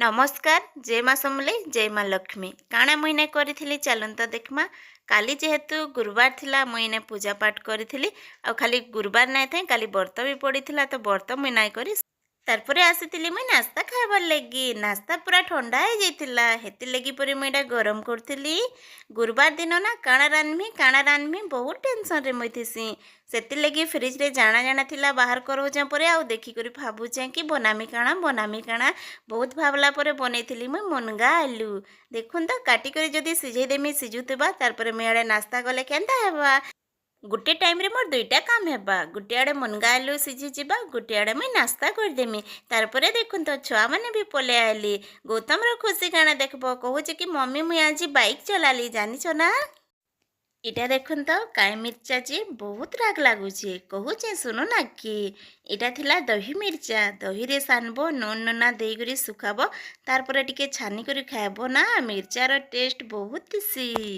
नमस्कार जय माँ समलेई जय माँ लक्ष्मी काଣା मुइने करी चलन तो देखमा काली जेहेतु गुरुवार थिला मुइने पूजा पाठ करी आ खाली गुरुवार नहीं थे काली व्रत भी पड़ी तो व्रत मुई नाई करी तारपरे आसीतिली मुई नास्ता खाइबार लगी नास्ता पूरा ठंडा हो जाइतिला हेति लगी परी मुई एटा गरम करथिली गुरुवार दिन ना काଣା रान्धमी बहुत टेंशन रे मुई थिसी सेति लगी फ्रिज रे जाना जाना थिला बाहर करौचा परे आउ देखि करी भाबुचे कि बनामी काଣା बहुत भावला परे बनैथिली मुई मुनगा आलू देखुन तो काटी करी जदी सिझै देमी सिझुतबा तारपरे मुई आडे नास्ता गले केनता हेबा गोटे टाइम रे मोर दुईटा काम हेबा गोटे आड़े मुनगा आलू सिझी जिबा गोटे आड़े मुई नास्ता करदेमी तारपरे देखुन तो छुआ माने भी पले आइली गौतम रो खुशी काना देखबो कहूचे कि मम्मी मुई आज बाइक चलाली जानिछो ना इटा देखुन तो काई मिर्चा जे बहुत राग लागुचे कहूचे सुनो ना कि इटा थिला दही मिर्चा दही रे सानबो नून नूना देइकरी सुखाबो तारपरे टिके छानी करी खाइबो ना मिर्चार टेस्ट बहुत दिसी।